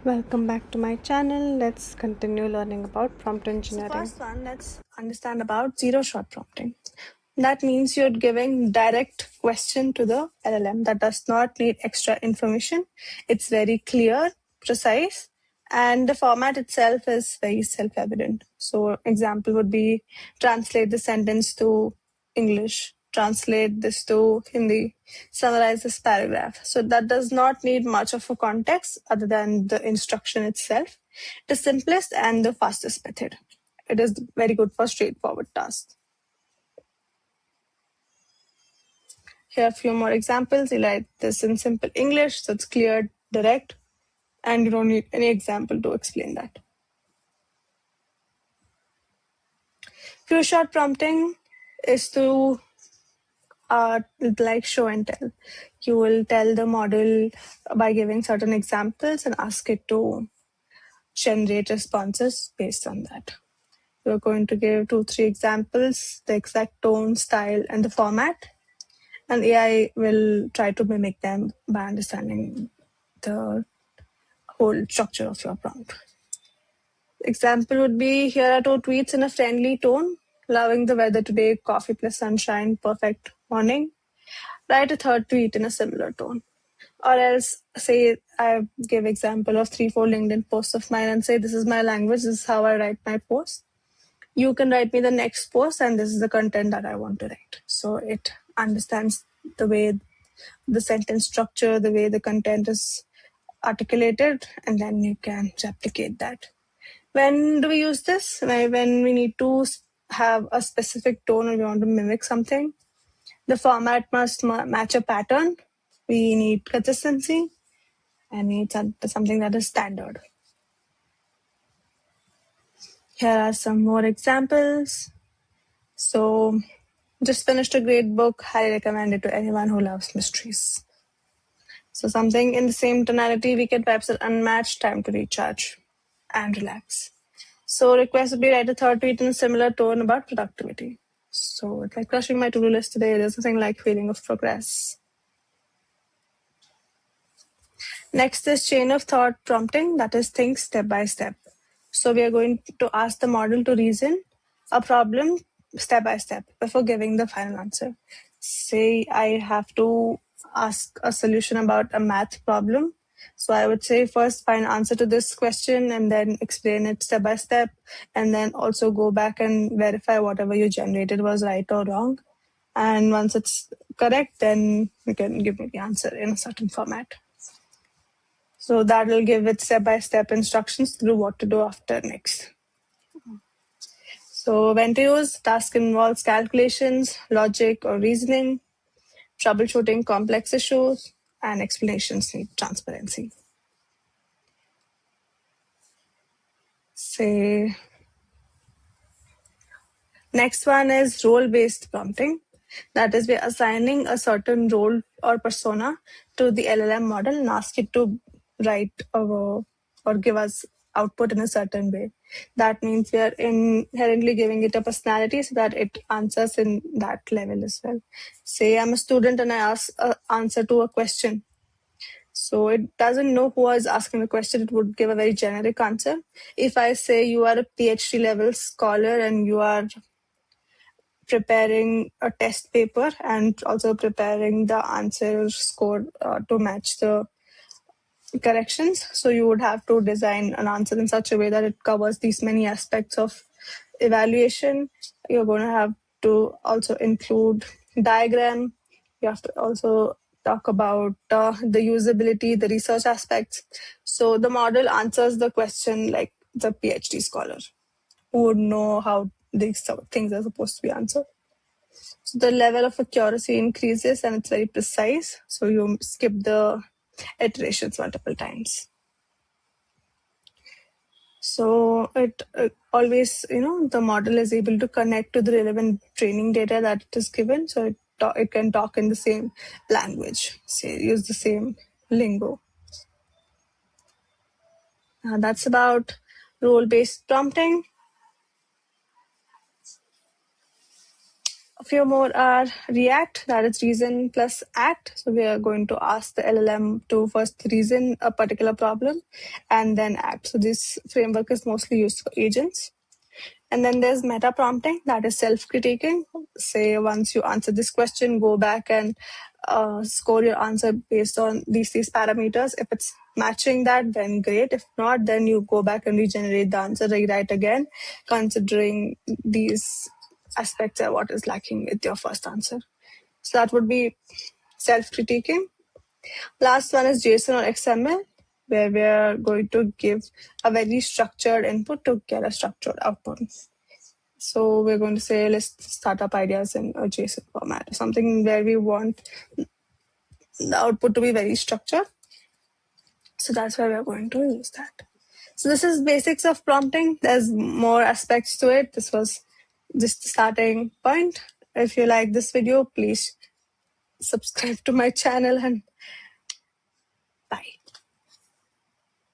Welcome back to my channel. Let's continue learning about prompt So engineering. first one, let's understand about zero-shot prompting. That means you're giving direct question to the LLM that does not need extra information. It's very clear, precise, and the format itself is very self-evident. So example would be translate the sentence to English, translate this to Hindi, summarize this paragraph. So that does not need much of a context other than the instruction itself. The simplest and the fastest method. It is very good for straightforward tasks. Here are a few more examples. You write this in simple English, so it's clear, direct, and you don't need any example to explain that. Few shot prompting is to like show and tell. You will tell the model by giving certain examples and ask it to generate responses based on that. We're going to give 2-3 examples, the exact tone, style, and the format. And AI will try to mimic them by understanding the whole structure of your prompt. Example would be, here are 2 tweets in a friendly tone. Loving the weather today, coffee plus sunshine, perfect morning. Write a third tweet in a similar tone. Or else say I give example of 3-4 LinkedIn posts of mine and say this is my language, this is how I write my post. You can write me the next post and this is the content that I want to write. So it understands the way the sentence structure, the way the content is articulated, and then you can replicate that. When do we use this? When we need to have a specific tone or we want to mimic something. The format must match a pattern. We need consistency and need something that is standard. Here are some more examples. So, just finished a great book. Highly recommend it to anyone who loves mysteries. So something in the same tonality, we can perhaps an unmatched time to recharge and relax. So request would be write a third tweet in a similar tone about productivity. So it's like crushing my to-do list today. There's nothing like feeling of progress. Next is chain of thought prompting, that is think step by step. So we are going to ask the model to reason a problem step by step before giving the final answer. Say I have to ask a solution about a math problem. So I would say first find answer to this question and then explain it step by step, and then also go back and verify whatever you generated was right or wrong. And once it's correct, then you can give me the answer in a certain format. So that will give it step-by-step instructions to do what to do after next. So when to use, task involves calculations, logic or reasoning, troubleshooting complex issues, and explanations need transparency. Say, next one is role-based prompting. That is, we're assigning a certain role or persona to the LLM model and ask it to write or give us output in a certain way. That means we are inherently giving it a personality so that it answers in that level as well. Say I'm a student and I ask an answer to a question. So it doesn't know who is asking the question. It would give a very generic answer. If I say you are a PhD level scholar and you are preparing a test paper and also preparing the answer score to match the corrections. So you would have to design an answer in such a way that it covers these many aspects of evaluation. You're going to have to also include diagram. You have to also talk about the usability, the research aspects. So the model answers the question like the PhD scholar who would know how these things are supposed to be answered. So the level of accuracy increases and it's very precise. So you skip the iterations multiple times. So it always, the model is able to connect to the relevant training data that it is given. So it can talk in the same language, say, use the same lingo. That's about role-based prompting. A few more are react, that is reason plus act. So we are going to ask the LLM to first reason a particular problem and then act. So this framework is mostly used for agents. And then there's meta prompting, that is self-critiquing. Say once you answer this question, go back and score your answer based on these parameters. If it's matching that, then great. If not, then you go back and regenerate the answer, rewrite again, considering these aspects are what is lacking with your first answer. So that would be self-critiquing. Last one is JSON or XML, where we are going to give a very structured input to get a structured output. So we're going to say, let's start up ideas in a JSON format, something where we want the output to be very structured. So that's why we're going to use that. So this is basics of prompting. There's more aspects to it. This was just the starting point. If you like this video, please subscribe to my channel and bye.